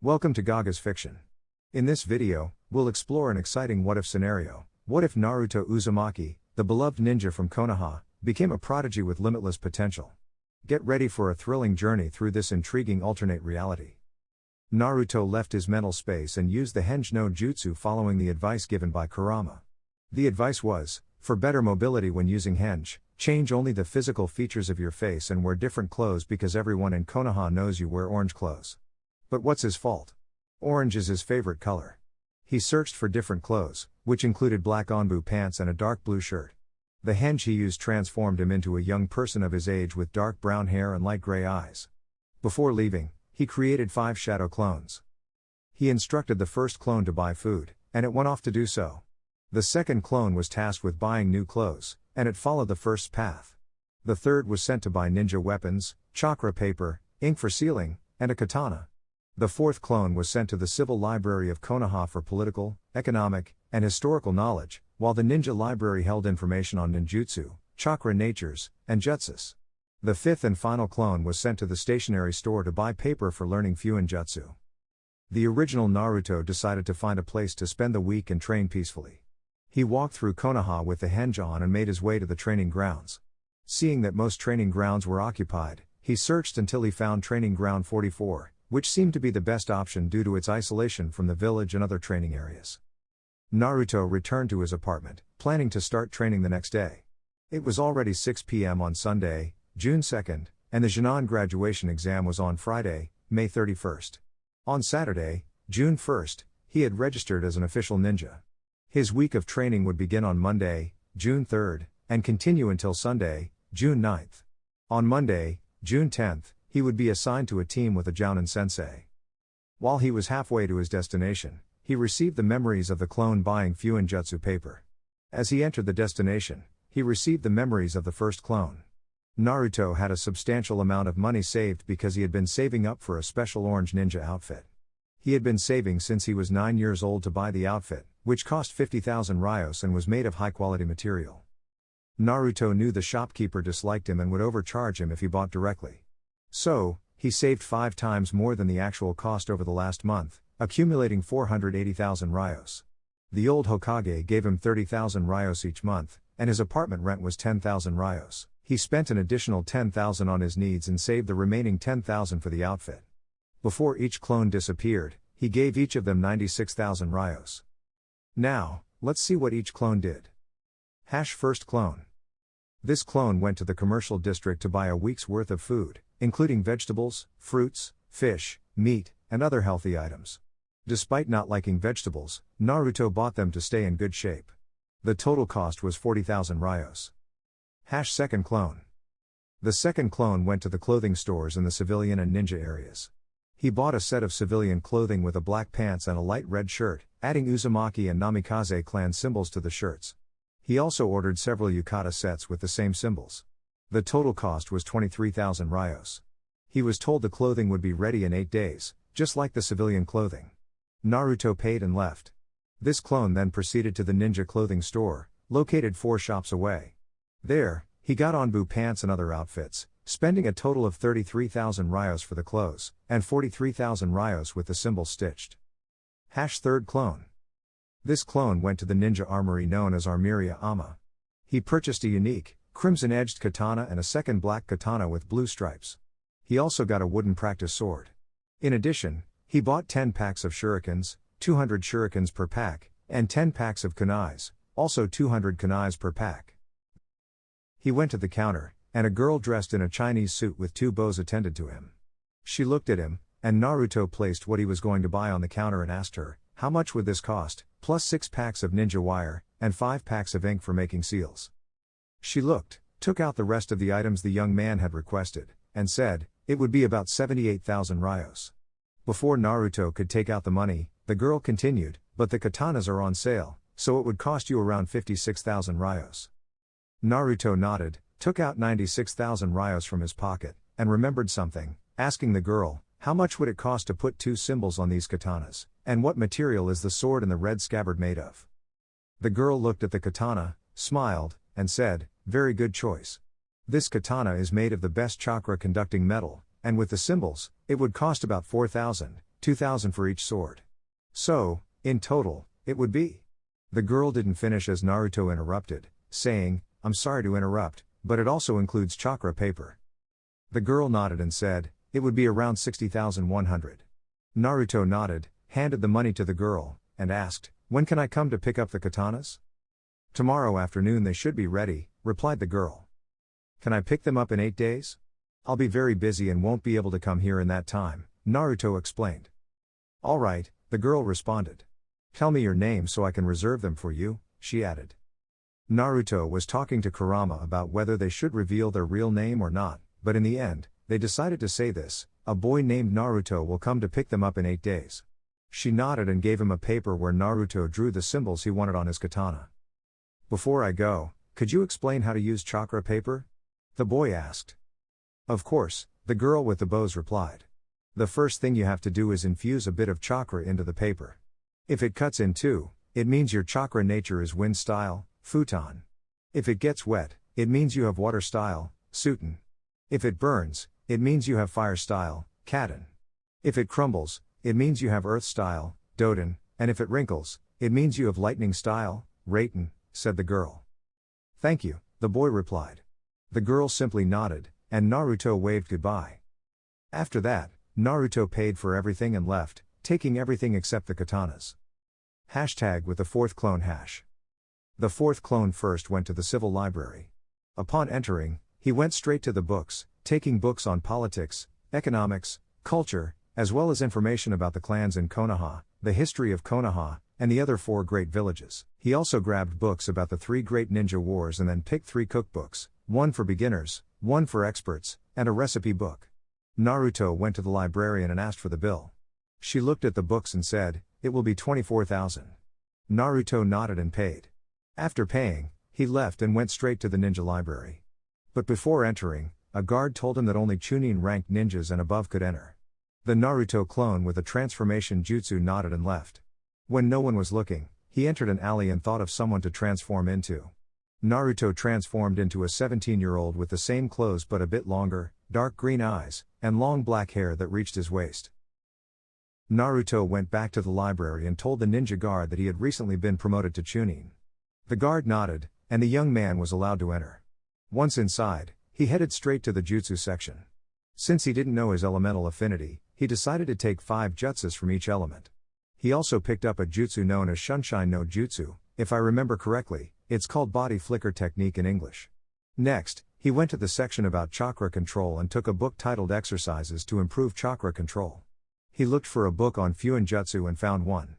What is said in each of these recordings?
Welcome to Gaga's Fiction. In this video, we'll explore an exciting what-if scenario. What if Naruto Uzumaki, the beloved ninja from Konoha, became a prodigy with limitless potential? Get ready for a thrilling journey through this intriguing alternate reality. Naruto left his mental space and used the Henge no Jutsu following the advice given by Kurama. The advice was, for better mobility when using Henge, change only the physical features of your face and wear different clothes because everyone in Konoha knows you wear orange clothes. But what's his fault? Orange is his favorite color. He searched for different clothes, which included black onbu pants and a dark blue shirt. The Henge he used transformed him into a young person of his age with dark brown hair and light gray eyes. Before leaving, he created 5 shadow clones. He instructed the first clone to buy food, and it went off to do so. The second clone was tasked with buying new clothes, and it followed the first's path. The third was sent to buy ninja weapons, chakra paper, ink for sealing, and a katana. The fourth clone was sent to the Civil Library of Konoha for political, economic, and historical knowledge, while the ninja library held information on ninjutsu, chakra natures, and jutsus. The fifth and final clone was sent to the stationery store to buy paper for learning Fuinjutsu. The original Naruto decided to find a place to spend the week and train peacefully. He walked through Konoha with the Henge on and made his way to the training grounds. Seeing that most training grounds were occupied, he searched until he found training ground 44, which seemed to be the best option due to its isolation from the village and other training areas. Naruto returned to his apartment, planning to start training the next day. It was already 6 p.m. on Sunday, June 2nd, and the Jinan graduation exam was on Friday, May 31st. On Saturday, June 1st, he had registered as an official ninja. His week of training would begin on Monday, June 3rd, and continue until Sunday, June 9th. On Monday, June 10th, he would be assigned to a team with a Jounin sensei. While he was halfway to his destination, he received the memories of the clone buying Fuinjutsu paper. As he entered the destination, he received the memories of the first clone. Naruto had a substantial amount of money saved because he had been saving up for a special orange ninja outfit. He had been saving since he was 9 years old to buy the outfit, which cost 50,000 ryos and was made of high-quality material. Naruto knew the shopkeeper disliked him and would overcharge him if he bought directly. So, he saved 5 times more than the actual cost over the last month, accumulating 480,000 ryos. The old Hokage gave him 30,000 ryos each month, and his apartment rent was 10,000 ryos. He spent an additional 10,000 on his needs and saved the remaining 10,000 for the outfit. Before each clone disappeared, he gave each of them 96,000 ryos. Now, let's see what each clone did. First clone. This clone went to the commercial district to buy a week's worth of food, including vegetables, fruits, fish, meat, and other healthy items. Despite not liking vegetables, Naruto bought them to stay in good shape. The total cost was 40,000 ryos. Second clone. The second clone went to the clothing stores in the civilian and ninja areas. He bought a set of civilian clothing with a black pants and a light red shirt, adding Uzumaki and Namikaze clan symbols to the shirts. He also ordered several yukata sets with the same symbols. The total cost was 23,000 ryos. He was told the clothing would be ready in 8 days, just like the civilian clothing. Naruto paid and left. This clone then proceeded to the ninja clothing store, located 4 shops away. There, he got onbu pants and other outfits, spending a total of 33,000 ryos for the clothes, and 43,000 ryos with the symbols stitched. Third clone. This clone went to the ninja armory known as Armeria Ama. He purchased a unique, crimson-edged katana and a second black katana with blue stripes. He also got a wooden practice sword. In addition, he bought 10 packs of shurikens, 200 shurikens per pack, and 10 packs of kunais, also 200 kunais per pack. He went to the counter, and a girl dressed in a Chinese suit with 2 bows attended to him. She looked at him, and Naruto placed what he was going to buy on the counter and asked her, how much would this cost, plus 6 packs of ninja wire, and 5 packs of ink for making seals. She looked, took out the rest of the items the young man had requested, and said, it would be about 78,000 ryos. Before Naruto could take out the money, the girl continued, but the katanas are on sale, so it would cost you around 56,000 ryos. Naruto nodded, took out 96,000 ryos from his pocket, and remembered something, asking the girl, how much would it cost to put 2 symbols on these katanas, and what material is the sword and the red scabbard made of? The girl looked at the katana, smiled, and said, very good choice. This katana is made of the best chakra conducting metal, and with the symbols, it would cost about 4,000 2,000 for each sword. So, in total, it would be. The girl didn't finish as Naruto interrupted, saying, "I'm sorry to interrupt, but it also includes chakra paper." The girl nodded and said, "It would be around 60,100. Naruto nodded, handed the money to the girl, and asked, "When can I come to pick up the katanas?" "Tomorrow afternoon they should be ready," replied the girl. "Can I pick them up in 8 days? I'll be very busy and won't be able to come here in that time," Naruto explained. "All right," the girl responded. "Tell me your name so I can reserve them for you," she added. Naruto was talking to Kurama about whether they should reveal their real name or not, but in the end, they decided to say this: "A boy named Naruto will come to pick them up in 8 days. She nodded and gave him a paper where Naruto drew the symbols he wanted on his katana. "Before I go, could you explain how to use chakra paper?" the boy asked. "Of course," the girl with the bows replied. "The first thing you have to do is infuse a bit of chakra into the paper. If it cuts in two, it means your chakra nature is wind style, futon. If it gets wet, it means you have water style, suton. If it burns, it means you have fire style, katon. If it crumbles, it means you have earth style, doton, and if it wrinkles, it means you have lightning style, raton," said the girl. "Thank you," the boy replied. The girl simply nodded, and Naruto waved goodbye. After that, Naruto paid for everything and left, taking everything except the katanas. Hashtag with the fourth clone hash. The fourth clone first went to the civil library. Upon entering, he went straight to the books, taking books on politics, economics, culture, as well as information about the clans in Konoha, the history of Konoha, and the other 4 great villages. He also grabbed books about the 3 great ninja wars and then picked 3 cookbooks, one for beginners, one for experts, and a recipe book. Naruto went to the librarian and asked for the bill. She looked at the books and said, "It will be 24,000. Naruto nodded and paid. After paying, he left and went straight to the ninja library. But before entering, a guard told him that only Chunin ranked ninjas and above could enter. The Naruto clone with a transformation jutsu nodded and left. When no one was looking, he entered an alley and thought of someone to transform into. Naruto transformed into a 17-year-old with the same clothes but a bit longer, dark green eyes, and long black hair that reached his waist. Naruto went back to the library and told the ninja guard that he had recently been promoted to Chunin. The guard nodded, and the young man was allowed to enter. Once inside, he headed straight to the jutsu section. Since he didn't know his elemental affinity, he decided to take 5 jutsus from each element. He also picked up a jutsu known as Shunshine no Jutsu. If I remember correctly, it's called body flicker technique in English. Next, he went to the section about chakra control and took a book titled Exercises to Improve Chakra Control. He looked for a book on Fuin Jutsu and found one.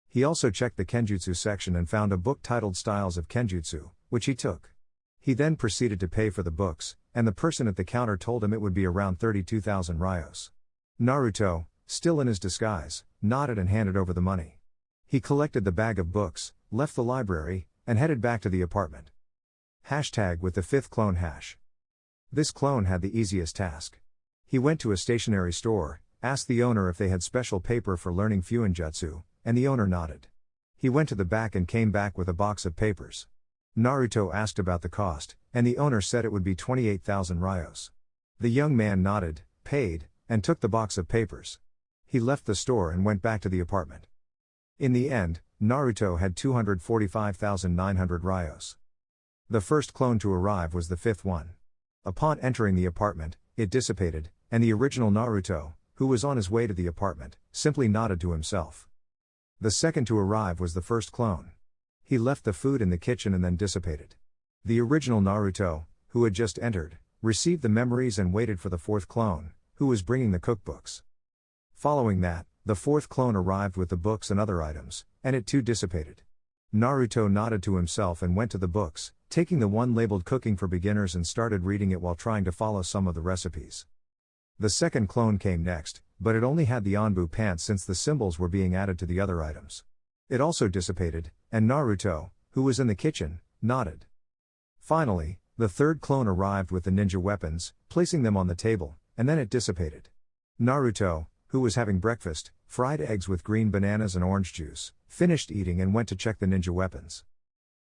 He also checked the Kenjutsu section and found a book titled Styles of Kenjutsu, which he took. He then proceeded to pay for the books, and the person at the counter told him it would be around 32,000 ryos. Naruto, still in his disguise, nodded and handed over the money. He collected the bag of books, left the library, and headed back to the apartment. Hashtag with the 5th clone hash. This clone had the easiest task. He went to a stationery store, asked the owner if they had special paper for learning Fuin Jutsu, and the owner nodded. He went to the back and came back with a box of papers. Naruto asked about the cost, and the owner said it would be 28,000 ryos. The young man nodded, paid, and took the box of papers. He left the store and went back to the apartment. In the end, Naruto had 245,900 ryos. The first clone to arrive was the 5th one. Upon entering the apartment, it dissipated, and the original Naruto, who was on his way to the apartment, simply nodded to himself. The second to arrive was the first clone. He left the food in the kitchen and then dissipated. The original Naruto, who had just entered, received the memories and waited for the 4th clone, who was bringing the cookbooks. Following that, the 4th clone arrived with the books and other items, and it too dissipated. Naruto nodded to himself and went to the books, taking the one labeled Cooking for Beginners and started reading it while trying to follow some of the recipes. The second clone came next, but it only had the Anbu pants since the symbols were being added to the other items. It also dissipated, and Naruto, who was in the kitchen, nodded. Finally, the 3rd clone arrived with the ninja weapons, placing them on the table, and then it dissipated. Naruto, who was having breakfast, fried eggs with green bananas and orange juice, finished eating and went to check the ninja weapons.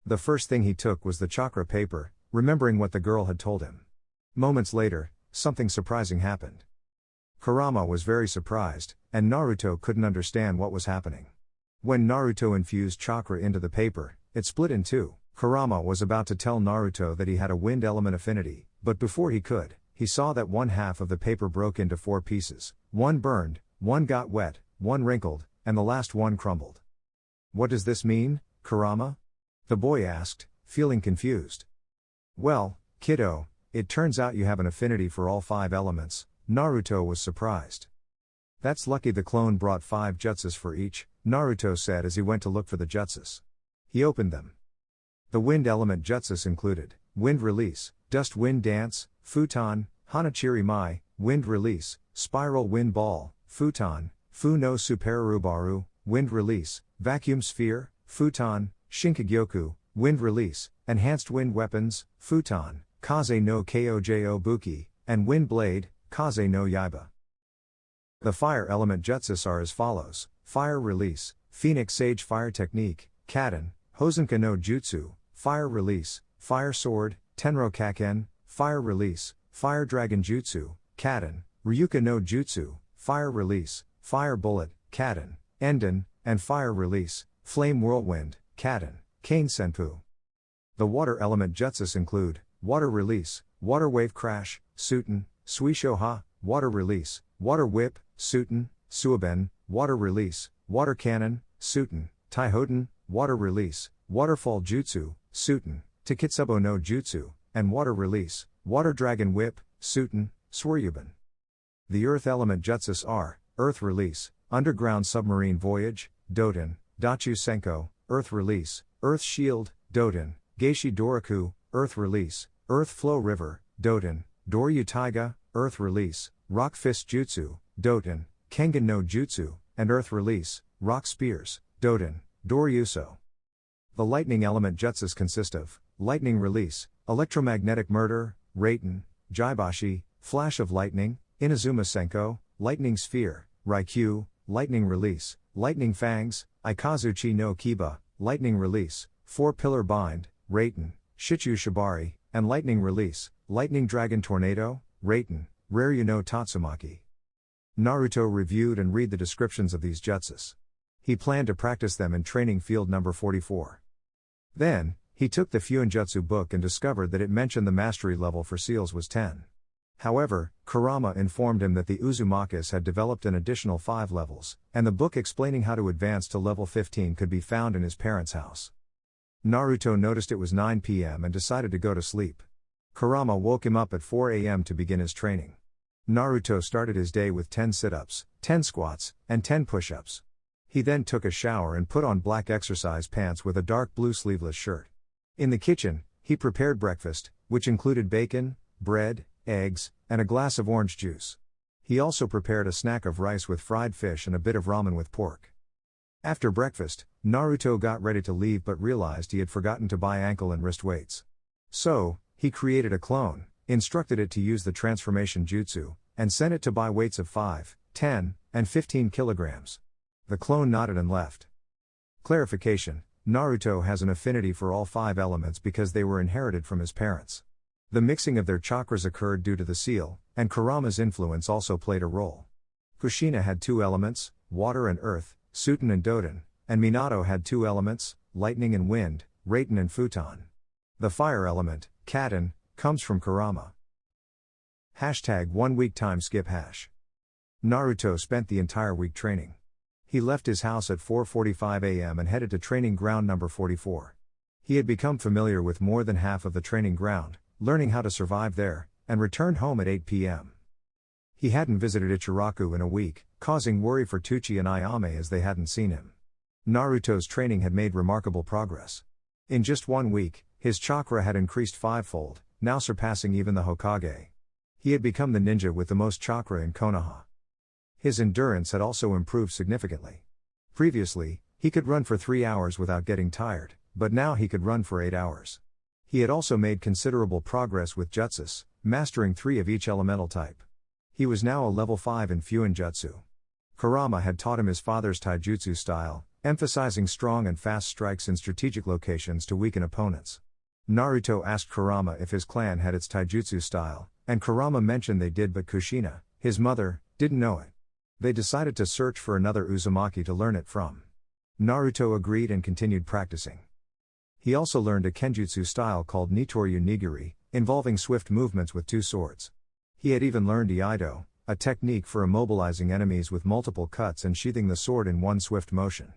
The first thing he took was the chakra paper, remembering what the girl had told him. Moments later, something surprising happened. Kurama was very surprised, and Naruto couldn't understand what was happening. When Naruto infused chakra into the paper, it split in two. Kurama was about to tell Naruto that he had a wind element affinity, but before he could, he saw that one half of the paper broke into 4 pieces. One burned, one got wet, one wrinkled, and the last one crumbled. "What does this mean, Kurama?" the boy asked, feeling confused. "Well, kiddo, it turns out you have an affinity for all 5 elements," Naruto was surprised. "That's lucky the clone brought 5 jutsus for each," Naruto said as he went to look for the jutsus. He opened them. The wind element jutsus included wind release, dust wind dance, futon, hanachiri mai, wind release, spiral wind ball, futon, fu no superubaru, wind release, vacuum sphere, futon, shinkagyoku, wind release, enhanced wind weapons, futon, kaze no kojo buki, and wind blade, kaze no yaiba. The fire element jutsus are as follows: fire release, phoenix sage fire technique, kaden, hosenka no jutsu, fire release, fire sword, tenro kaken, fire release, fire dragon jutsu, kaden, ryuka no jutsu, fire release, fire bullet, kaden, enden, and fire release, flame whirlwind, kaden, kane senpu. The water element jutsus include water release, water wave crash, suten, suishoha, water release, water whip, suten, suaben, water release, water cannon, suten, taihoten, water release, waterfall jutsu, suten, takitsubo no jutsu, and water release, water dragon whip, suten, suryuben. The earth element jutsus are earth release, underground submarine voyage, doten, dachu senko, earth release, earth shield, doten, geishi doraku, earth release, earth flow river, doten, doryu taiga, earth release, rock fist jutsu, doten, kengen no jutsu, and earth release, rock spears, doten, doryuso. The lightning element jutsus consist of lightning release, electromagnetic murder, raiten, jaibashi, flash of lightning, inazuma senko, lightning sphere, raikyu, lightning release, lightning fangs, ikazuchi no kiba, lightning release, 4-pillar bind, raiten, shichu shibari, and lightning release, lightning dragon tornado, raiten, raryu no tatsumaki. Naruto reviewed and read the descriptions of these jutsus. He planned to practice them in training field number 44. Then, he took the Fuinjutsu book and discovered that it mentioned the mastery level for seals was 10. However, Kurama informed him that the Uzumakas had developed an additional 5 levels, and the book explaining how to advance to level 15 could be found in his parents' house. Naruto noticed it was 9 p.m. and decided to go to sleep. Kurama woke him up at 4 a.m. to begin his training. Naruto started his day with 10 sit-ups, 10 squats, and 10 push-ups. He then took a shower and put on black exercise pants with a dark blue sleeveless shirt. In the kitchen, he prepared breakfast, which included bacon, bread, eggs, and a glass of orange juice. He also prepared a snack of rice with fried fish and a bit of ramen with pork. After breakfast, Naruto got ready to leave but realized he had forgotten to buy ankle and wrist weights. So, he created a clone, instructed it to use the transformation jutsu, and sent it to buy weights of 5, 10, and 15 kilograms. The clone nodded and left. Clarification: Naruto has an affinity for all 5 elements because they were inherited from his parents. The mixing of their chakras occurred due to the seal, and Kurama's influence also played a role. Kushina had 2 elements, water and earth, suten and doten, and Minato had 2 elements, lightning and wind, raiten and futon. The fire element, kaden, comes from Kurama. #1 week time skip hash. Naruto spent the entire week training. He left his house at 4:45 a.m. and headed to training ground number 44. He had become familiar with more than half of the training ground, learning how to survive there, and returned home at 8 p.m. He hadn't visited Ichiraku in a week, causing worry for Tuchi and Ayame as they hadn't seen him. Naruto's training had made remarkable progress. In just 1 week, his chakra had increased 5-fold, now surpassing even the Hokage. He had become the ninja with the most chakra in Konoha. His endurance had also improved significantly. Previously, he could run for 3 hours without getting tired, but now he could run for 8 hours. He had also made considerable progress with jutsus, mastering 3 of each elemental type. He was now a level 5 in Fuinjutsu. Kurama had taught him his father's taijutsu style, emphasizing strong and fast strikes in strategic locations to weaken opponents. Naruto asked Kurama if his clan had its taijutsu style, and Kurama mentioned they did, but Kushina, his mother, didn't know it. They decided to search for another Uzumaki to learn it from. Naruto agreed and continued practicing. He also learned a kenjutsu style called Nitoryu Nigiri, involving swift movements with two swords. He had even learned Iaido, a technique for immobilizing enemies with multiple cuts and sheathing the sword in one swift motion.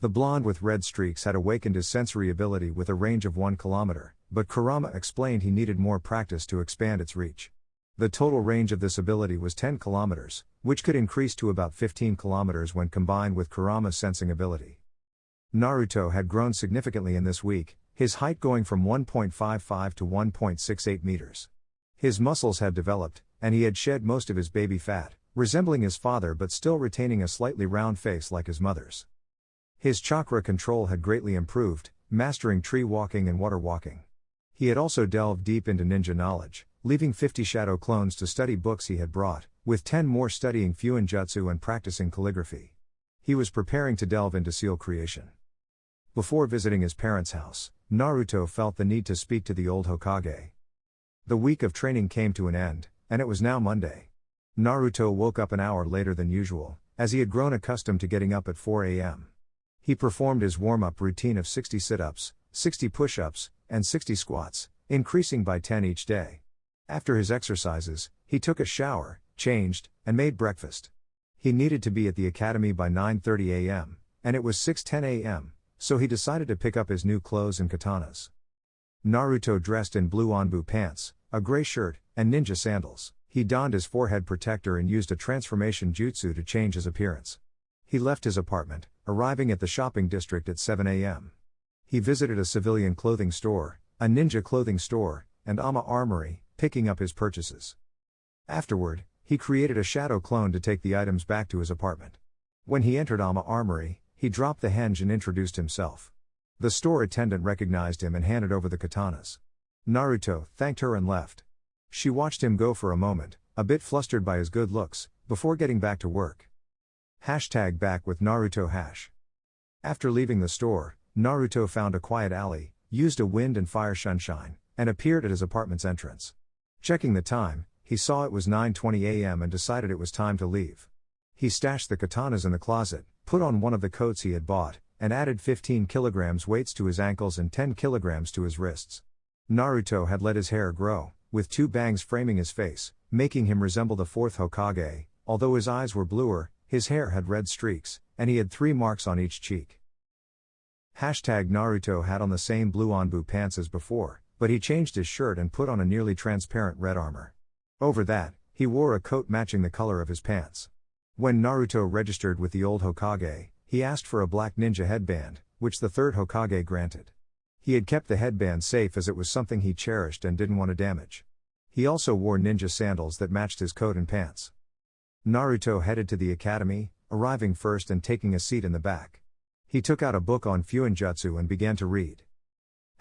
The blonde with red streaks had awakened his sensory ability with a range of 1 kilometer, but Kurama explained he needed more practice to expand its reach. The total range of this ability was 10 kilometers, which could increase to about 15 kilometers when combined with Kurama's sensing ability. Naruto had grown significantly in this week, his height going from 1.55 to 1.68 meters. His muscles had developed, and he had shed most of his baby fat, resembling his father but still retaining a slightly round face like his mother's. His chakra control had greatly improved, mastering tree walking and water walking. He had also delved deep into ninja knowledge, leaving 50 shadow clones to study books he had brought, with 10 more studying Fuinjutsu and practicing calligraphy. He was preparing to delve into seal creation. Before visiting his parents' house, Naruto felt the need to speak to the old Hokage. The week of training came to an end, and it was now Monday. Naruto woke up an hour later than usual, as he had grown accustomed to getting up at 4 a.m. He performed his warm-up routine of 60 sit-ups, 60 push-ups, and 60 squats, increasing by 10 each day. After his exercises, he took a shower, changed, and made breakfast. He needed to be at the academy by 9:30 a.m., and it was 6:10 a.m., so he decided to pick up his new clothes and katanas. Naruto dressed in blue Anbu pants, a gray shirt, and ninja sandals. He donned his forehead protector and used a transformation jutsu to change his appearance. He left his apartment, arriving at the shopping district at 7 a.m. He visited a civilian clothing store, a ninja clothing store, and Ama Armory, picking up his purchases. Afterward, he created a shadow clone to take the items back to his apartment. When he entered Ama Armory, he dropped the henge and introduced himself. The store attendant recognized him and handed over the katanas. Naruto thanked her and left. She watched him go for a moment, a bit flustered by his good looks, before getting back to work. #back with Naruto #. After leaving the store, Naruto found a quiet alley, used a wind and fire sunshine, and appeared at his apartment's entrance. Checking the time, he saw it was 9:20 a.m. and decided it was time to leave. He stashed the katanas in the closet, put on one of the coats he had bought, and added 15 kilograms weights to his ankles and 10 kilograms to his wrists. Naruto had let his hair grow, with 2 bangs framing his face, making him resemble the 4th Hokage. Although his eyes were bluer, his hair had red streaks, and he had 3 marks on each cheek. Naruto had on the same blue Anbu pants as before, but he changed his shirt and put on a nearly transparent red armor. Over that, he wore a coat matching the color of his pants. When Naruto registered with the old Hokage, he asked for a black ninja headband, which the 3rd Hokage granted. He had kept the headband safe as it was something he cherished and didn't want to damage. He also wore ninja sandals that matched his coat and pants. Naruto headed to the academy, arriving first and taking a seat in the back. He took out a book on Fuinjutsu and began to read.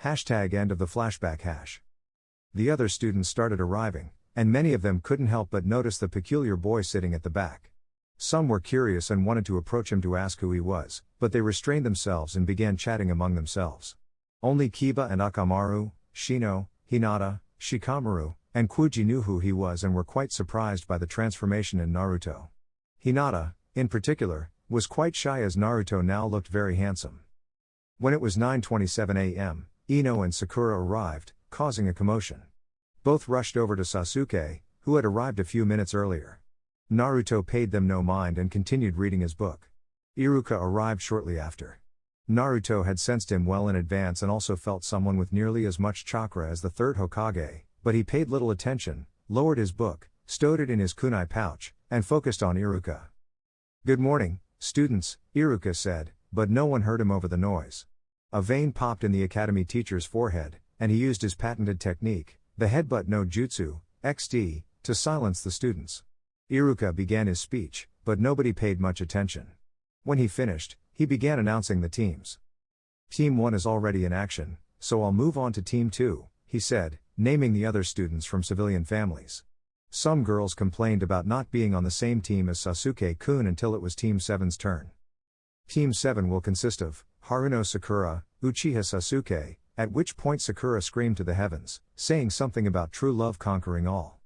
#end of the flashback #. The other students started arriving, and many of them couldn't help but notice the peculiar boy sitting at the back. Some were curious and wanted to approach him to ask who he was, but they restrained themselves and began chatting among themselves. Only Kiba and Akamaru, Shino, Hinata, Shikamaru, and Kuji knew who he was and were quite surprised by the transformation in Naruto. Hinata, in particular, was quite shy as Naruto now looked very handsome. When it was 9:27 a.m., Ino and Sakura arrived, causing a commotion. Both rushed over to Sasuke, who had arrived a few minutes earlier. Naruto paid them no mind and continued reading his book. Iruka arrived shortly after. Naruto had sensed him well in advance and also felt someone with nearly as much chakra as the 3rd Hokage, but he paid little attention, lowered his book, stowed it in his kunai pouch, and focused on Iruka. "Good morning, students," Iruka said, but no one heard him over the noise. A vein popped in the academy teacher's forehead, and he used his patented technique, the headbutt no jutsu, XD, to silence the students. Iruka began his speech, but nobody paid much attention. When he finished, he began announcing the teams. "Team 1 is already in action, so I'll move on to Team 2, he said, naming the other students from civilian families. Some girls complained about not being on the same team as Sasuke-kun until it was Team 7's turn. Team 7 will consist of Haruno Sakura, Uchiha Sasuke, at which point Sakura screamed to the heavens, saying something about true love conquering all.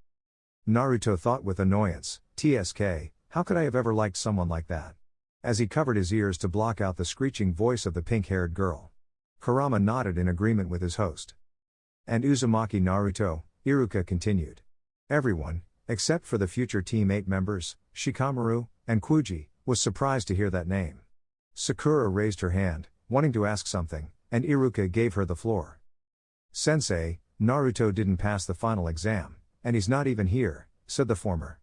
Naruto thought with annoyance, TSK, how could I have ever liked someone like that? As he covered his ears to block out the screeching voice of the pink-haired girl. Kurama nodded in agreement with his host. And Uzumaki Naruto, Iruka continued. Everyone, except for the future Team 8 members, Shikamaru, and Kuji, was surprised to hear that name. Sakura raised her hand, wanting to ask something, and Iruka gave her the floor. Sensei, Naruto didn't pass the final exam, and he's not even here, said the former.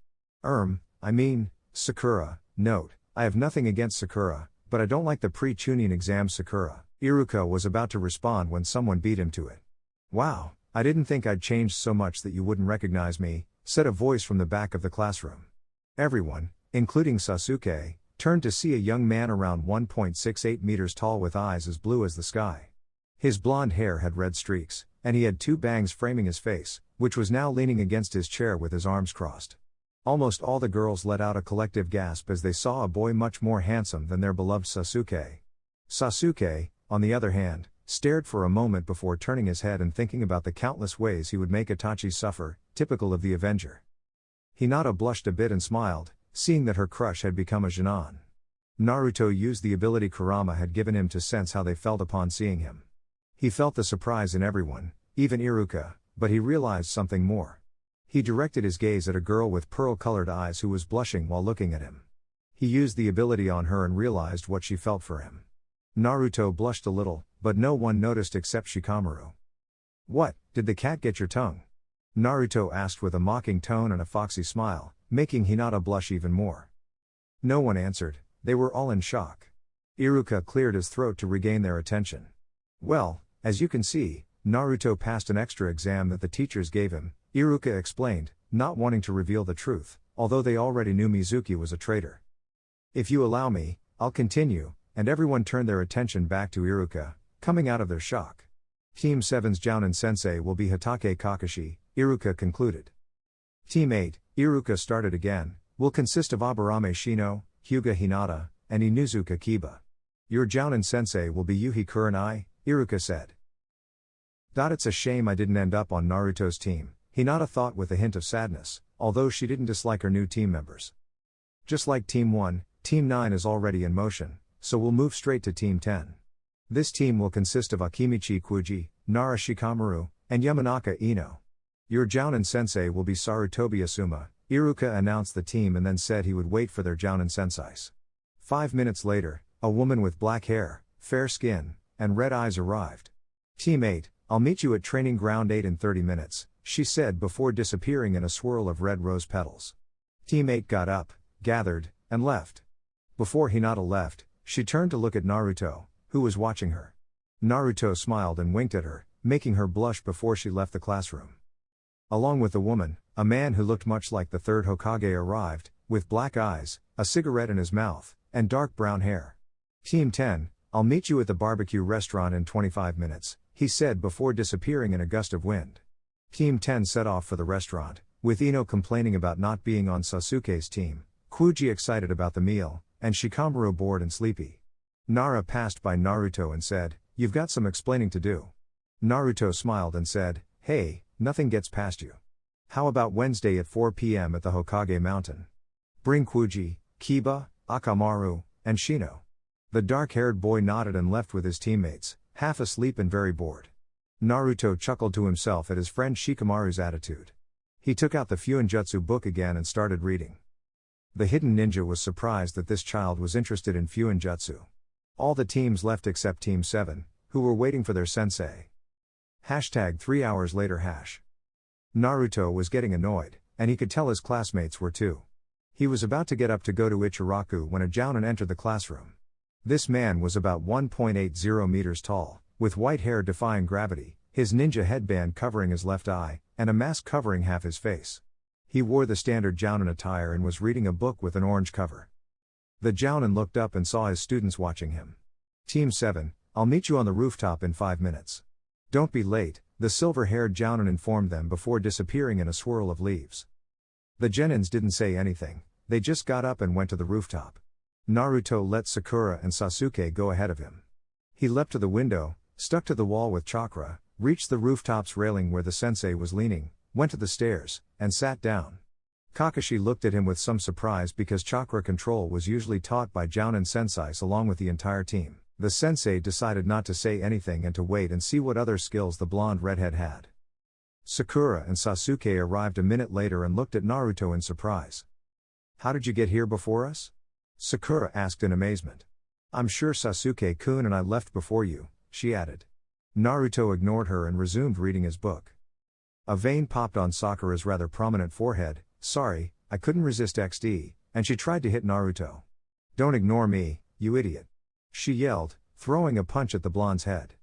Sakura, note, I have nothing against Sakura, but I don't like the pre-Chunin exam. Sakura, Iruka was about to respond when someone beat him to it. Wow, I didn't think I'd changed so much that you wouldn't recognize me, said a voice from the back of the classroom. Everyone, including Sasuke, turned to see a young man around 1.68 meters tall with eyes as blue as the sky. His blonde hair had red streaks, and he had two bangs framing his face, which was now leaning against his chair with his arms crossed. Almost all the girls let out a collective gasp as they saw a boy much more handsome than their beloved Sasuke. Sasuke, on the other hand, stared for a moment before turning his head and thinking about the countless ways he would make Itachi suffer, typical of the Avenger. Hinata blushed a bit and smiled, seeing that her crush had become a Genin. Naruto used the ability Kurama had given him to sense how they felt upon seeing him. He felt the surprise in everyone, even Iruka, but he realized something more. He directed his gaze at a girl with pearl-colored eyes who was blushing while looking at him. He used the ability on her and realized what she felt for him. Naruto blushed a little, but no one noticed except Shikamaru. What, did the cat get your tongue? Naruto asked with a mocking tone and a foxy smile, making Hinata blush even more. No one answered, they were all in shock. Iruka cleared his throat to regain their attention. Well, as you can see, Naruto passed an extra exam that the teachers gave him, Iruka explained, not wanting to reveal the truth, although they already knew Mizuki was a traitor. If you allow me, I'll continue, and everyone turned their attention back to Iruka, coming out of their shock. Team 7's Jounin Sensei will be Hitake Kakashi, Iruka concluded. Team 8, Iruka started again, will consist of Aburame Shino, Hyuga Hinata, and Inuzuka Kiba. Your Jounin Sensei will be Yuhi Kurenai, Iruka said. It's a shame I didn't end up on Naruto's team, Hinata thought with a hint of sadness, although she didn't dislike her new team members. Just like Team 1, Team 9 is already in motion, so we'll move straight to Team 10. This team will consist of Akimichi Kuji, Nara Shikamaru, and Yamanaka Ino. Your Jounin Sensei will be Sarutobi Asuma, Iruka announced the team and then said he would wait for their Jounin Senseis. 5 minutes later, a woman with black hair, fair skin, and red eyes arrived. Team 8, I'll meet you at Training Ground 8 in 30 minutes, she said before disappearing in a swirl of red rose petals. Team 8 got up, gathered, and left. Before Hinata left, she turned to look at Naruto, who was watching her. Naruto smiled and winked at her, making her blush before she left the classroom. Along with the woman, a man who looked much like the third Hokage arrived, with black eyes, a cigarette in his mouth, and dark brown hair. Team 10, I'll meet you at the barbecue restaurant in 25 minutes, he said before disappearing in a gust of wind. Team 10 set off for the restaurant, with Ino complaining about not being on Sasuke's team, Kuji excited about the meal, and Shikamaru bored and sleepy. Nara passed by Naruto and said, "You've got some explaining to do." Naruto smiled and said, "Hey, nothing gets past you. How about Wednesday at 4 p.m. at the Hokage Mountain? Bring Kuji, Kiba, Akamaru, and Shino." The dark-haired boy nodded and left with his teammates, half asleep and very bored. Naruto chuckled to himself at his friend Shikamaru's attitude. He took out the Fuinjutsu book again and started reading. The hidden ninja was surprised that this child was interested in Fuinjutsu. All the teams left except Team 7, who were waiting for their sensei. #3 hours later Naruto was getting annoyed, and he could tell his classmates were too. He was about to get up to go to Ichiraku when a Jounin entered the classroom. This man was about 1.80 meters tall, with white hair defying gravity, his ninja headband covering his left eye, and a mask covering half his face. He wore the standard Jounin attire and was reading a book with an orange cover. The Jounin looked up and saw his students watching him. "Team 7, I'll meet you on the rooftop in 5 minutes. Don't be late," the silver-haired Jounin informed them before disappearing in a swirl of leaves. The Genins didn't say anything, they just got up and went to the rooftop. Naruto let Sakura and Sasuke go ahead of him. He leapt to the window, stuck to the wall with chakra, reached the rooftop's railing where the sensei was leaning, went to the stairs, and sat down. Kakashi looked at him with some surprise because chakra control was usually taught by Jounin senseis along with the entire team. The sensei decided not to say anything and to wait and see what other skills the blonde redhead had. Sakura and Sasuke arrived a minute later and looked at Naruto in surprise. "How did you get here before us?" Sakura asked in amazement. "I'm sure Sasuke-kun and I left before you," she added. Naruto ignored her and resumed reading his book. A vein popped on Sakura's rather prominent forehead. "Sorry, I couldn't resist XD," and she tried to hit Naruto. "Don't ignore me, you idiot," she yelled, throwing a punch at the blonde's head.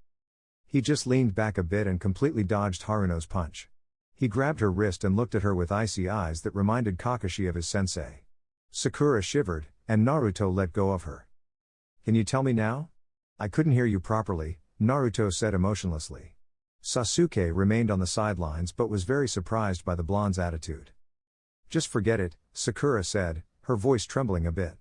He just leaned back a bit and completely dodged Haruno's punch. He grabbed her wrist and looked at her with icy eyes that reminded Kakashi of his sensei. Sakura shivered, and Naruto let go of her. "Can you tell me now?" "I couldn't hear you properly," Naruto said emotionlessly. Sasuke remained on the sidelines but was very surprised by the blonde's attitude. "Just forget it," Sakura said, her voice trembling a bit.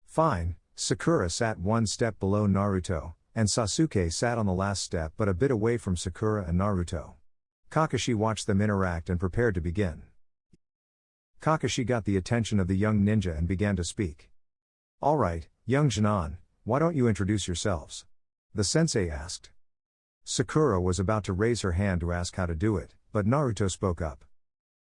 "Fine." Sakura sat one step below Naruto, and Sasuke sat on the last step but a bit away from Sakura and Naruto. Kakashi watched them interact and prepared to begin. Kakashi got the attention of the young ninja and began to speak. "All right, young Jinan, why don't you introduce yourselves?" the sensei asked. Sakura was about to raise her hand to ask how to do it, but Naruto spoke up.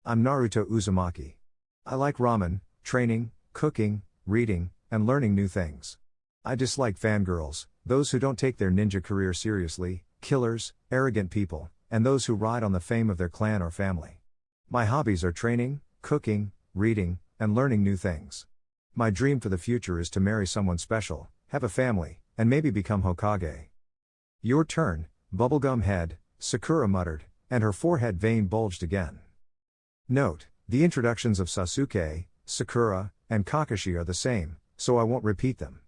"I'm Naruto Uzumaki. I like ramen, training, cooking, reading, and learning new things. I dislike fangirls, those who don't take their ninja career seriously, killers, arrogant people, and those who ride on the fame of their clan or family. My hobbies are training, cooking, reading, and learning new things. My dream for the future is to marry someone special, have a family, and maybe become Hokage." "Your turn, bubblegum head," Sakura muttered, and her forehead vein bulged again. Note: the introductions of Sasuke, Sakura, and Kakashi are the same, so I won't repeat them.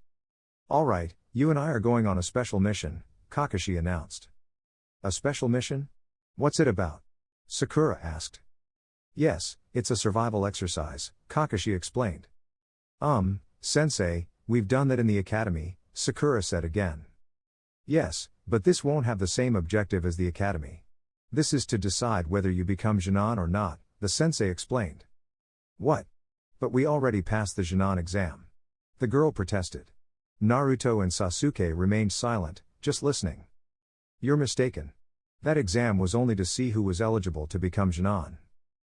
"All right, you and I are going on a special mission," Kakashi announced. "A special mission? What's it about?" Sakura asked. "Yes, it's a survival exercise," Kakashi explained. Sensei, we've done that in the academy," Sakura said again. "Yes, but this won't have the same objective as the academy. This is to decide whether you become Jinan or not," the sensei explained. "What? But we already passed the Jinan exam," the girl protested. Naruto and Sasuke remained silent, just listening. "You're mistaken. That exam was only to see who was eligible to become Jinan.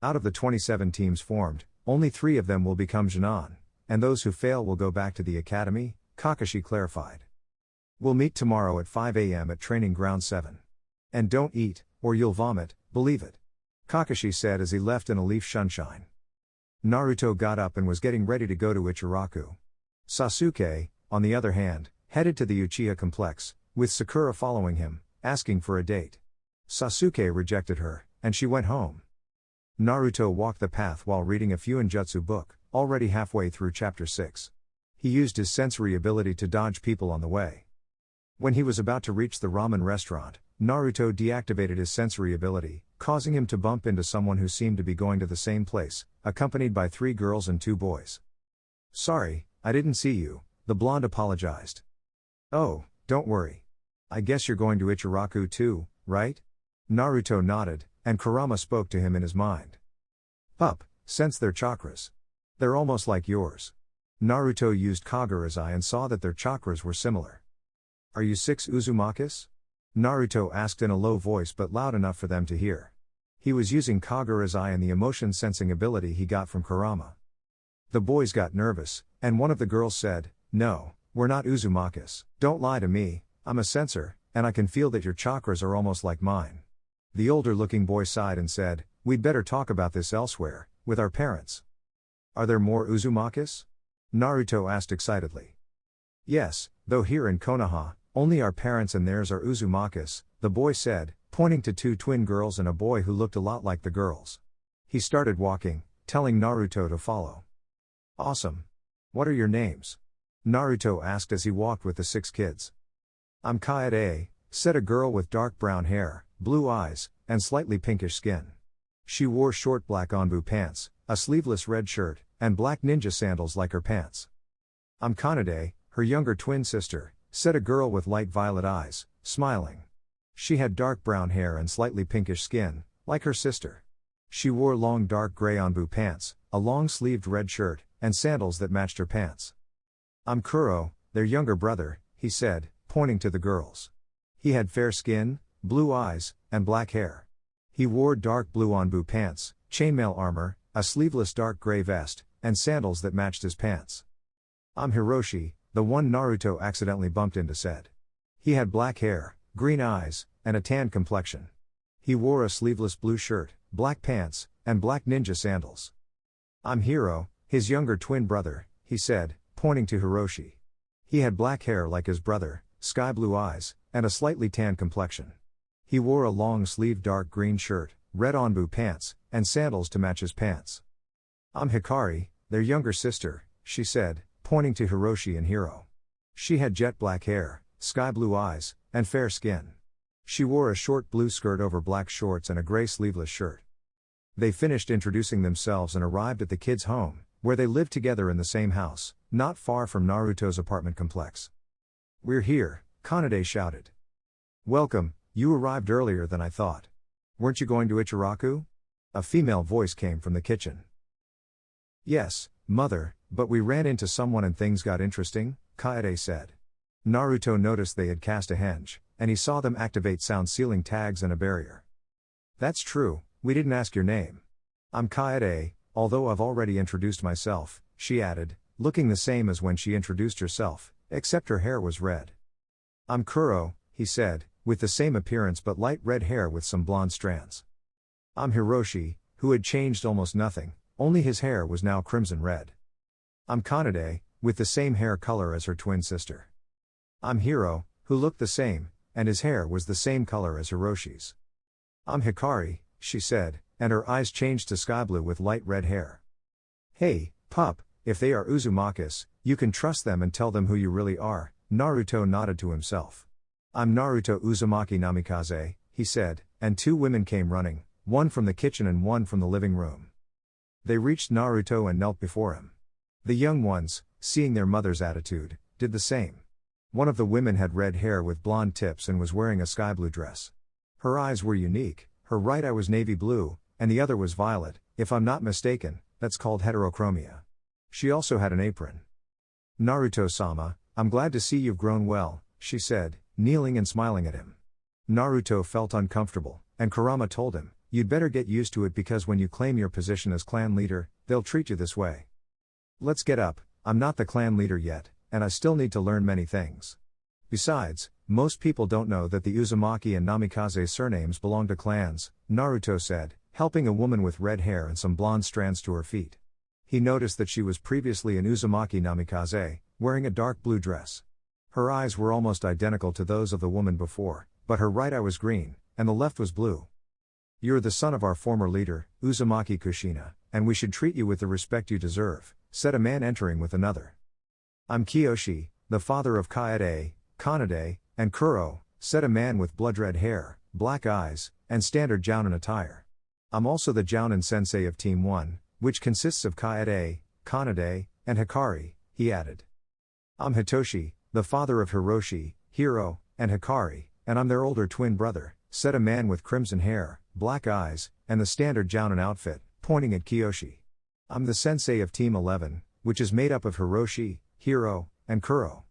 Out of the 27 teams formed, only 3 of them will become Jinan, and those who fail will go back to the academy," Kakashi clarified. "We'll meet tomorrow at 5 a.m. at Training Ground 7. And don't eat, or you'll vomit, believe it," Kakashi said as he left in a leaf sunshine. Naruto got up and was getting ready to go to Ichiraku. Sasuke, on the other hand, headed to the Uchiha complex, with Sakura following him, asking for a date. Sasuke rejected her, and she went home. Naruto walked the path while reading a Fuinjutsu book, already halfway through chapter 6. He used his sensory ability to dodge people on the way. When he was about to reach the ramen restaurant, Naruto deactivated his sensory ability, causing him to bump into someone who seemed to be going to the same place, accompanied by 3 girls and 2 boys. "Sorry, I didn't see you," the blonde apologized. "Oh, don't worry. I guess you're going to Ichiraku too, right?" Naruto nodded, and Kurama spoke to him in his mind. "Pup, sense their chakras. They're almost like yours." Naruto used Kagura's eye and saw that their chakras were similar. "Are you 6 Uzumakis?" Naruto asked in a low voice but loud enough for them to hear. He was using Kagura's eye and the emotion-sensing ability he got from Kurama. The boys got nervous, and one of the girls said, "No, we're not Uzumakis. Don't lie to me, I'm a sensor, and I can feel that your chakras are almost like mine." The older-looking boy sighed and said, "We'd better talk about this elsewhere, with our parents." "Are there more Uzumakis?" Naruto asked excitedly. "Yes, though here in Konoha, only our parents and theirs are Uzumakis," the boy said, pointing to 2 twin girls and a boy who looked a lot like the girls. He started walking, telling Naruto to follow. "Awesome. What are your names?" Naruto asked as he walked with the 6 kids. "I'm Kaede," said a girl with dark brown hair, blue eyes, and slightly pinkish skin. She wore short black onbu pants, a sleeveless red shirt, and black ninja sandals like her pants. "I'm Kanade, her younger twin sister," said a girl with light violet eyes, smiling. She had dark brown hair and slightly pinkish skin, like her sister. She wore long dark gray onbu pants, a long-sleeved red shirt, and sandals that matched her pants. "I'm Kuro, their younger brother," he said, pointing to the girls. He had fair skin, blue eyes, and black hair. He wore dark blue onbu pants, chainmail armor, a sleeveless dark gray vest, and sandals that matched his pants. "I'm Hiroshi," the one Naruto accidentally bumped into said. He had black hair, green eyes, and a tan complexion. He wore a sleeveless blue shirt, black pants, and black ninja sandals. "I'm Hiro, his younger twin brother," he said, pointing to Hiroshi. He had black hair like his brother, sky blue eyes, and a slightly tan complexion. He wore a long-sleeved dark green shirt, red onbu pants, and sandals to match his pants. "I'm Hikari, their younger sister," she said, pointing to Hiroshi and Hiro. She had jet black hair, sky blue eyes, and fair skin. She wore a short blue skirt over black shorts and a gray sleeveless shirt. They finished introducing themselves and arrived at the kids' home, where they lived together in the same house, not far from Naruto's apartment complex. "We're here," Kanade shouted. "Welcome, you arrived earlier than I thought. Weren't you going to Ichiraku?" A female voice came from the kitchen. "Yes, mother, but we ran into someone and things got interesting," Kaede said. Naruto noticed they had cast a henge, and he saw them activate sound sealing tags and a barrier. "That's true, we didn't ask your name." "I'm Kaede, although I've already introduced myself," she added, looking the same as when she introduced herself, except her hair was red. "I'm Kuro," he said, with the same appearance but light red hair with some blonde strands. "I'm Hiroshi, who had changed almost nothing, only his hair was now crimson red." "I'm Kanade, with the same hair color as her twin sister." "I'm Hiro, who looked the same, and his hair was the same color as Hiroshi's." "I'm Hikari," she said, and her eyes changed to sky blue with light red hair. "Hey, pup, if they are Uzumaki's, you can trust them and tell them who you really are," Naruto nodded to himself. "I'm Naruto Uzumaki Namikaze," he said, and two women came running, one from the kitchen and one from the living room. They reached Naruto and knelt before him. The young ones, seeing their mother's attitude, did the same. One of the women had red hair with blonde tips and was wearing a sky blue dress. Her eyes were unique, her right eye was navy blue, and the other was violet, if I'm not mistaken, that's called heterochromia. She also had an apron. "Naruto-sama, I'm glad to see you've grown well," she said, kneeling and smiling at him. Naruto felt uncomfortable, and Kurama told him, "You'd better get used to it because when you claim your position as clan leader, they'll treat you this way." "Let's get up, I'm not the clan leader yet, and I still need to learn many things. Besides, most people don't know that the Uzumaki and Namikaze surnames belong to clans," Naruto said, helping a woman with red hair and some blonde strands to her feet. He noticed that she was previously an Uzumaki Namikaze, wearing a dark blue dress. Her eyes were almost identical to those of the woman before, but her right eye was green, and the left was blue. "You're the son of our former leader, Uzumaki Kushina, and we should treat you with the respect you deserve," said a man entering with another. "I'm Kiyoshi, the father of Kaede, Kanade, and Kuro," said a man with blood-red hair, black eyes, and standard Jounin attire. "I'm also the Jounin sensei of Team 1, which consists of Kaede, Kanade, and Hikari," he added. "I'm Hitoshi, the father of Hiroshi, Hiro, and Hikari, and I'm their older twin brother," said a man with crimson hair, black eyes, and the standard Jounin outfit, pointing at Kiyoshi. "I'm the sensei of Team 11, which is made up of Hiroshi, Hiro, and Kuro."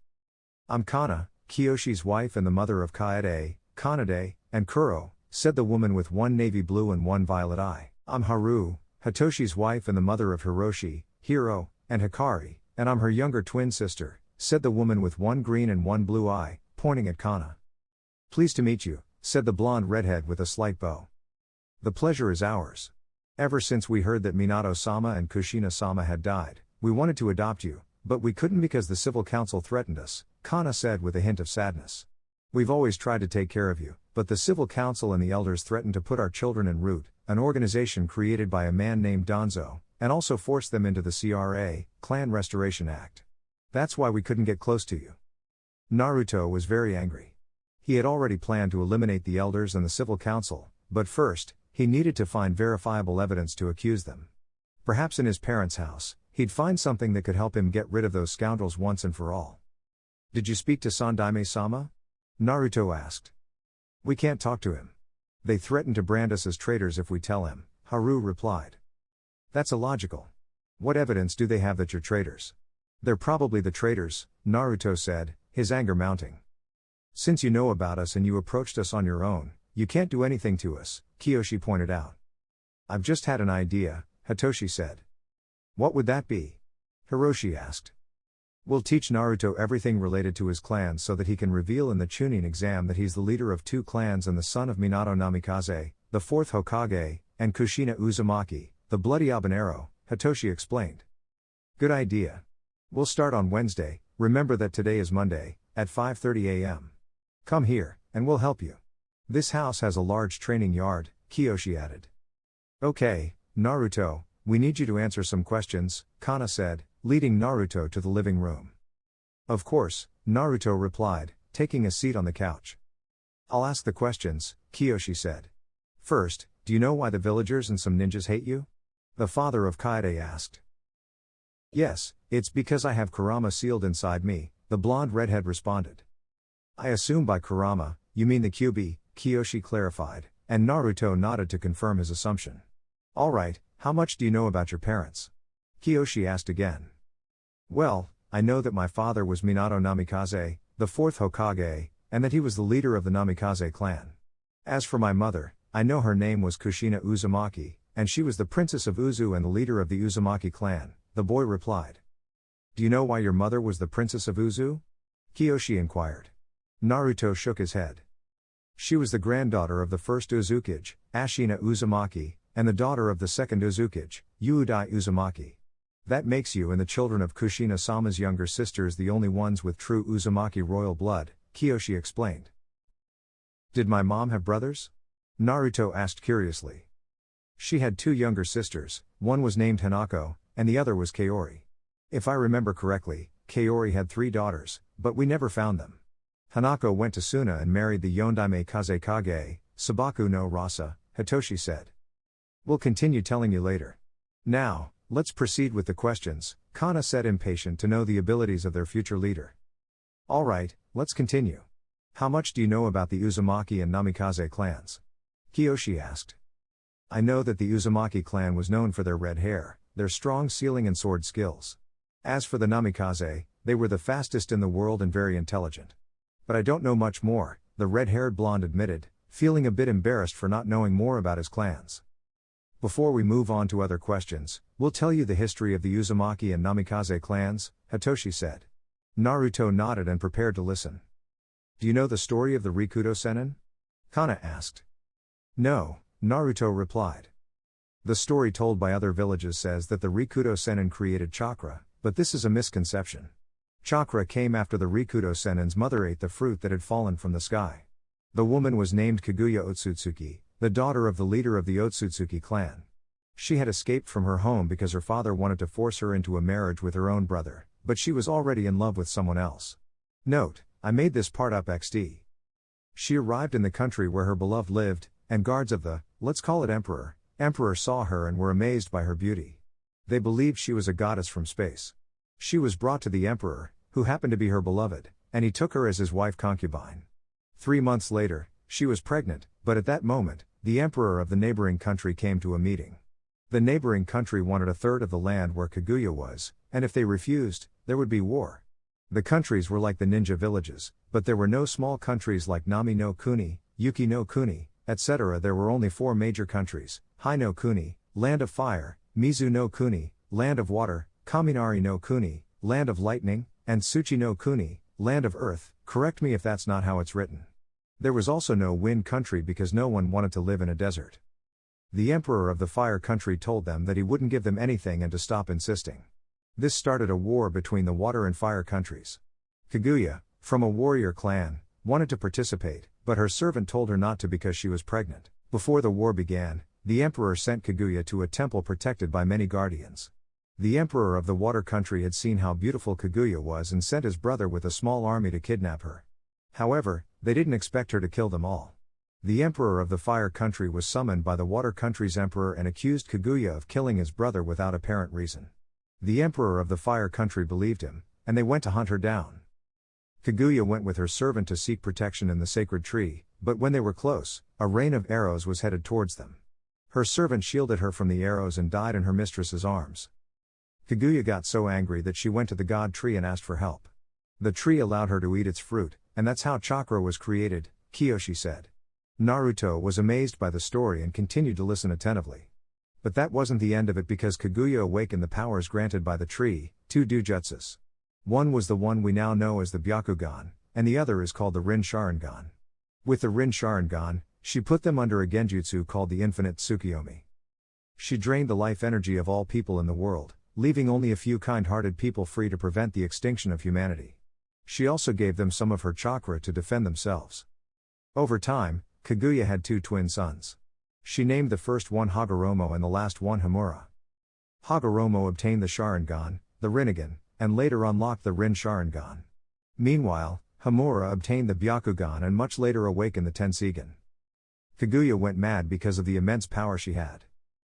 "I'm Kana, Kiyoshi's wife and the mother of Kaede, Kanade, and Kuro," said the woman with one navy blue and one violet eye. "I'm Haru, Hitoshi's wife and the mother of Hiroshi, Hiro, and Hikari, and I'm her younger twin sister," said the woman with one green and one blue eye, pointing at Kana. "Pleased to meet you," said the blonde redhead with a slight bow. "The pleasure is ours. Ever since we heard that Minato-sama and Kushina-sama had died, we wanted to adopt you, but we couldn't because the civil council threatened us," Kana said with a hint of sadness. "We've always tried to take care of you, but the civil council and the elders threatened to put our children in Root, an organization created by a man named Donzo, and also forced them into the CRA, Clan Restoration Act. That's why we couldn't get close to you." Naruto was very angry. He had already planned to eliminate the elders and the civil council, but first, he needed to find verifiable evidence to accuse them. Perhaps in his parents' house, he'd find something that could help him get rid of those scoundrels once and for all. "Did you speak to Sandaime-sama?" Naruto asked. "We can't talk to him. They threaten to brand us as traitors if we tell him," Haru replied. "That's illogical. What evidence do they have that you're traitors? They're probably the traitors, Naruto said, his anger mounting. Since you know about us and you approached us on your own, you can't do anything to us, Kiyoshi pointed out. I've just had an idea, Hitoshi said. What would that be? Hiroshi asked. We'll teach Naruto everything related to his clans so that he can reveal in the Chunin exam that he's the leader of 2 clans and the son of Minato Namikaze, the 4th Hokage, and Kushina Uzumaki, the bloody habanero, Hitoshi explained. Good idea. We'll start on Wednesday, remember that today is Monday, at 5:30 a.m. Come here, and we'll help you. This house has a large training yard, Kiyoshi added. Okay, Naruto, we need you to answer some questions, Kana said, leading Naruto to the living room. Of course, Naruto replied, taking a seat on the couch. I'll ask the questions, Kiyoshi said. First, do you know why the villagers and some ninjas hate you? The father of Kaede asked. Yes, it's because I have Kurama sealed inside me, the blonde redhead responded. I assume by Kurama, you mean the Kyuubi, Kiyoshi clarified, and Naruto nodded to confirm his assumption. Alright, how much do you know about your parents? Kiyoshi asked again. Well, I know that my father was Minato Namikaze, the 4th Hokage, and that he was the leader of the Namikaze clan. As for my mother, I know her name was Kushina Uzumaki, and she was the princess of Uzu and the leader of the Uzumaki clan, the boy replied. Do you know why your mother was the princess of Uzu? Kiyoshi inquired. Naruto shook his head. She was the granddaughter of the first Uzukage, Ashina Uzumaki, and the daughter of the second Uzukage, Uudai Uzumaki. That makes you and the children of Kushina-sama's younger sisters the only ones with true Uzumaki royal blood, Kiyoshi explained. Did my mom have brothers? Naruto asked curiously. She had 2 younger sisters, one was named Hanako, and the other was Kaori. If I remember correctly, Kaori had 3 daughters, but we never found them. Hanako went to Suna and married the Yondaime Kazekage, Sabaku no Rasa, Hitoshi said. We'll continue telling you later. Now, let's proceed with the questions, Kana said, impatient to know the abilities of their future leader. Alright, let's continue. How much do you know about the Uzumaki and Namikaze clans? Kiyoshi asked. I know that the Uzumaki clan was known for their red hair, their strong sealing and sword skills. As for the Namikaze, they were the fastest in the world and very intelligent. But I don't know much more, the red-haired blonde admitted, feeling a bit embarrassed for not knowing more about his clans. Before we move on to other questions, we'll tell you the history of the Uzumaki and Namikaze clans, Hitoshi said. Naruto nodded and prepared to listen. Do you know the story of the Rikudo Sennin? Kana asked. No, Naruto replied. The story told by other villages says that the Rikudo Sennin created chakra, but this is a misconception. Chakra came after the Rikudo Sennin's mother ate the fruit that had fallen from the sky. The woman was named Kaguya Otsutsuki, the daughter of the leader of the Otsutsuki clan. She had escaped from her home because her father wanted to force her into a marriage with her own brother, but she was already in love with someone else. Note, I made this part up XD. She arrived in the country where her beloved lived, and guards of the, let's call it emperor, saw her and were amazed by her beauty. They believed she was a goddess from space. She was brought to the emperor, who happened to be her beloved, and he took her as his wife concubine. 3 months later, she was pregnant, but at that moment, the emperor of the neighboring country came to a meeting. The neighboring country wanted 1/3 of the land where Kaguya was, and if they refused, there would be war. The countries were like the ninja villages, but there were no small countries like Nami no Kuni, Yuki no Kuni, etc. There were only 4 major countries: Hai no Kuni, land of fire; Mizu no Kuni, land of water; Kaminari no Kuni, land of lightning; and Tsuchi no Kuni, land of earth. Correct me if that's not how it's written. There was also no wind country because no one wanted to live in a desert. The emperor of the fire country told them that he wouldn't give them anything and to stop insisting. This started a war between the water and fire countries. Kaguya, from a warrior clan, wanted to participate, but her servant told her not to because she was pregnant. Before the war began, the emperor sent Kaguya to a temple protected by many guardians. The emperor of the water country had seen how beautiful Kaguya was and sent his brother with a small army to kidnap her. However, they didn't expect her to kill them all. The emperor of the fire country was summoned by the water country's emperor and accused Kaguya of killing his brother without apparent reason. The emperor of the fire country believed him, and they went to hunt her down. Kaguya went with her servant to seek protection in the sacred tree, but when they were close, a rain of arrows was headed towards them. Her servant shielded her from the arrows and died in her mistress's arms. Kaguya got so angry that she went to the god tree and asked for help. The tree allowed her to eat its fruit, and that's how chakra was created, Kiyoshi said. Naruto was amazed by the story and continued to listen attentively. But that wasn't the end of it, because Kaguya awakened the powers granted by the tree, two dojutsus. One was the one we now know as the Byakugan, and the other is called the Rin Sharingan. With the Rin Sharingan, she put them under a genjutsu called the Infinite Tsukiyomi. She drained the life energy of all people in the world, leaving only a few kind-hearted people free to prevent the extinction of humanity. She also gave them some of her chakra to defend themselves. Over time, Kaguya had two twin sons. She named the first one Hagoromo and the last one Hamura. Hagoromo obtained the Sharingan, the Rinnegan, and later unlocked the Rin Sharingan. Meanwhile, Hamura obtained the Byakugan and much later awakened the Tenseigan. Kaguya went mad because of the immense power she had.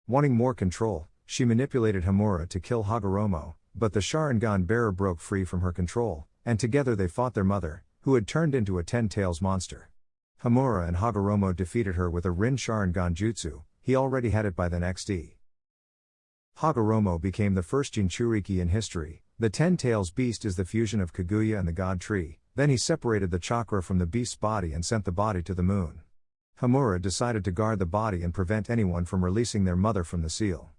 Wanting more control, she manipulated Hamura to kill Hagoromo, but the Sharingan bearer broke free from her control, and together they fought their mother, who had turned into a 10-tails monster. Hamura and Hagoromo defeated her with a Rin Sharingan jutsu. He already had it by then XD. Hagoromo became the first Jinchuriki in history. The 10-tails beast is the fusion of Kaguya and the god tree. Then he separated the chakra from the beast's body and sent the body to the moon. Hamura decided to guard the body and prevent anyone from releasing their mother from the seal.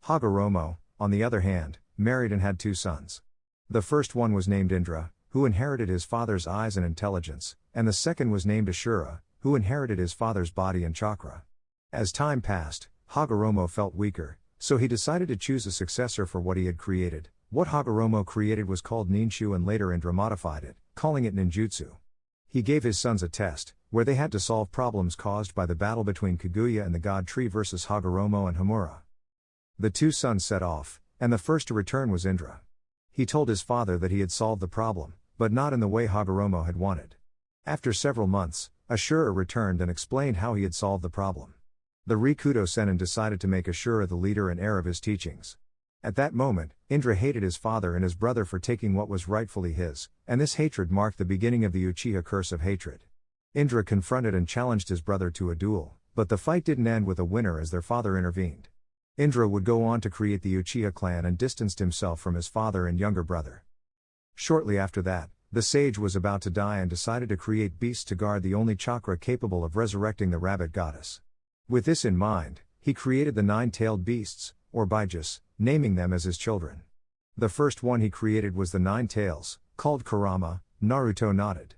Hagoromo, on the other hand, married and had two sons. The first one was named Indra, who inherited his father's eyes and intelligence, and the second was named Ashura, who inherited his father's body and chakra. As time passed, Hagoromo felt weaker, so he decided to choose a successor for what he had created. What Hagoromo created was called Ninshu, and later Indra modified it, calling it ninjutsu. He gave his sons a test, where they had to solve problems caused by the battle between Kaguya and the god tree versus Hagoromo and Hamura. The two sons set off, and the first to return was Indra. He told his father that he had solved the problem, but not in the way Hagoromo had wanted. After several months, Ashura returned and explained how he had solved the problem. The Rikudo Sennin decided to make Ashura the leader and heir of his teachings. At that moment, Indra hated his father and his brother for taking what was rightfully his, and this hatred marked the beginning of the Uchiha curse of hatred. Indra confronted and challenged his brother to a duel, but the fight didn't end with a winner as their father intervened. Indra would go on to create the Uchiha clan and distanced himself from his father and younger brother. Shortly after that, the sage was about to die and decided to create beasts to guard the only chakra capable of resurrecting the rabbit goddess. With this in mind, he created the 9-tailed beasts, or Bijus, naming them as his children. The first one he created was the 9 tails, called Kurama. Naruto nodded.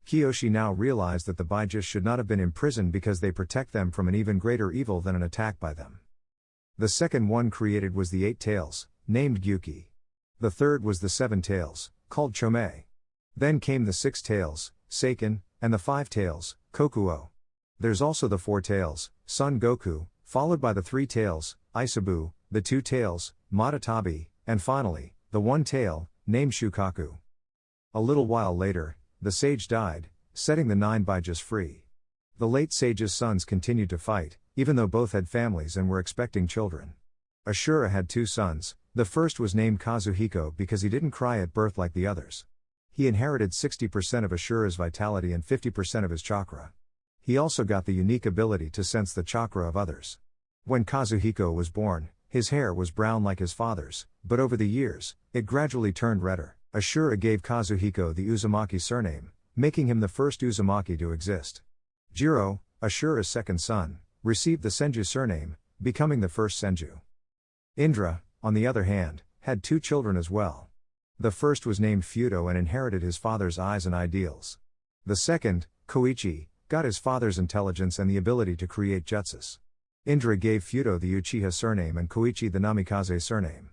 Kiyoshi now realized that the Bijus should not have been imprisoned because they protect them from an even greater evil than an attack by them. The second one created was the 8 tails, named Gyuki. The third was the 7 tails, called Chomei. Then came the 6 tails, Seiken, and the 5 tails, Kokuo. There's also the 4 tails, Son Goku, followed by the 3 tails, Isabu, the 2 tails, Matatabi, and finally, the 1 tail, named Shukaku. A little while later, the sage died, setting the 9 Bijus free. The late sage's sons continued to fight, even though both had families and were expecting children. Ashura had 2 sons. The first was named Kazuhiko because he didn't cry at birth like the others. He inherited 60% of Ashura's vitality and 50% of his chakra. He also got the unique ability to sense the chakra of others. When Kazuhiko was born, his hair was brown like his father's, but over the years, it gradually turned redder. Ashura gave Kazuhiko the Uzumaki surname, making him the first Uzumaki to exist. Jiro, Ashura's second son, received the Senju surname, becoming the first Senju. Indra, on the other hand, had 2 children as well. The first was named Fudo and inherited his father's eyes and ideals. The second, Koichi, got his father's intelligence and the ability to create jutsus. Indra gave Fudo the Uchiha surname and Koichi the Namikaze surname.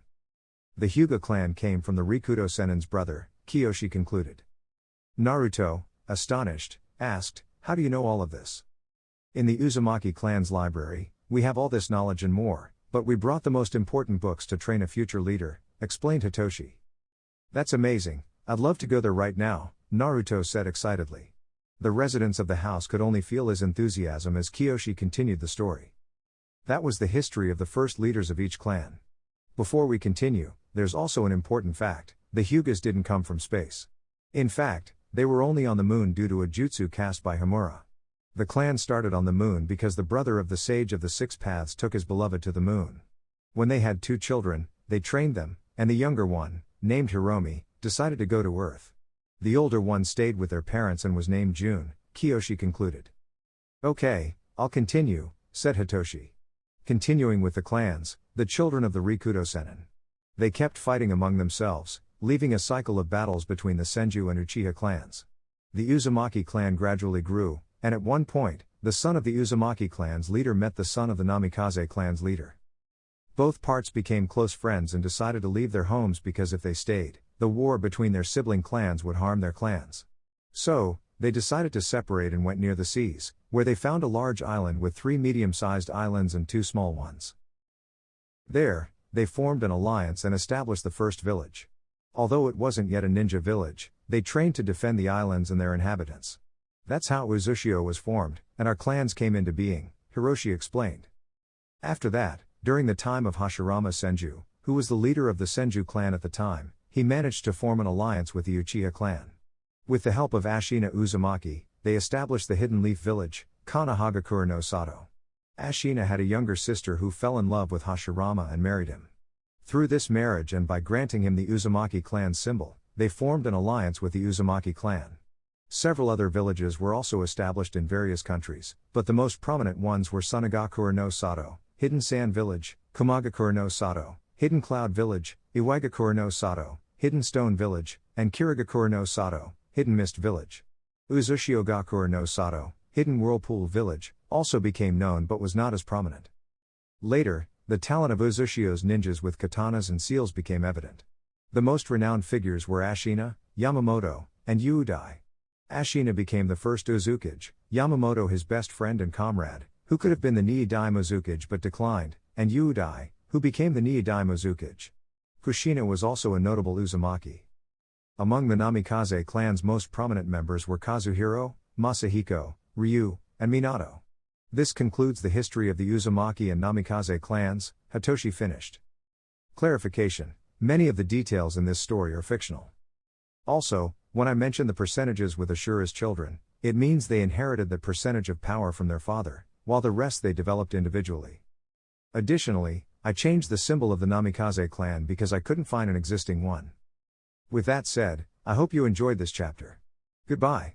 The Hyuga clan came from the Rikudo Sennin's brother, Kiyoshi concluded. Naruto, astonished, asked, "How do you know all of this?" "In the Uzumaki clan's library, we have all this knowledge and more, but we brought the most important books to train a future leader," explained Hitoshi. "That's amazing, I'd love to go there right now," Naruto said excitedly. The residents of the house could only feel his enthusiasm as Kiyoshi continued the story. That was the history of the first leaders of each clan. Before we continue, there's also an important fact: the Hyugas didn't come from space. In fact, they were only on the moon due to a jutsu cast by Hamura. The clan started on the moon because the brother of the Sage of the Six Paths took his beloved to the moon. When they had 2 children, they trained them, and the younger one, named Hiromi, decided to go to Earth. The older one stayed with their parents and was named June, Kiyoshi concluded. Okay, I'll continue, said Hitoshi. Continuing with the clans, the children of the Rikudo Senin. They kept fighting among themselves, leaving a cycle of battles between the Senju and Uchiha clans. The Uzumaki clan gradually grew, and at one point, the son of the Uzumaki clan's leader met the son of the Namikaze clan's leader. Both parts became close friends and decided to leave their homes because if they stayed, the war between their sibling clans would harm their clans. So, they decided to separate and went near the seas, where they found a large island with 3 medium-sized islands and 2 small ones. There, they formed an alliance and established the first village. Although it wasn't yet a ninja village, they trained to defend the islands and their inhabitants. That's how Uzushio was formed, and our clans came into being, Hiroshi explained. After that, during the time of Hashirama Senju, who was the leader of the Senju clan at the time, he managed to form an alliance with the Uchiha clan. With the help of Ashina Uzumaki, they established the Hidden Leaf Village, Kanahagakura no Sato. Ashina had a younger sister who fell in love with Hashirama and married him. Through this marriage and by granting him the Uzumaki clan symbol, they formed an alliance with the Uzumaki clan. Several other villages were also established in various countries, but the most prominent ones were Sunagakura no Sato, Hidden Sand Village, Komagakura no Sato, Hidden Cloud Village, Iwaigakura no Sato, Hidden Stone Village, and Kirigakura no Sato, Hidden Mist Village. Uzushio-gakura no Sato, Hidden Whirlpool Village, also became known but was not as prominent. Later, the talent of Uzushio's ninjas with katanas and seals became evident. The most renowned figures were Ashina, Yamamoto, and Yūdai. Ashina became the first Uzukage, Yamamoto his best friend and comrade, who could have been the Niidai Mozukage but declined, and Yūdai, who became the Niidai Mozukage. Kushina was also a notable Uzumaki. Among the Namikaze clan's most prominent members were Kazuhiro, Masahiko, Ryu, and Minato. This concludes the history of the Uzumaki and Namikaze clans, Hitoshi finished. Clarification: many of the details in this story are fictional. Also, when I mention the percentages with Ashura's children, it means they inherited that percentage of power from their father, while the rest they developed individually. Additionally, I changed the symbol of the Namikaze clan because I couldn't find an existing one. With that said, I hope you enjoyed this chapter. Goodbye.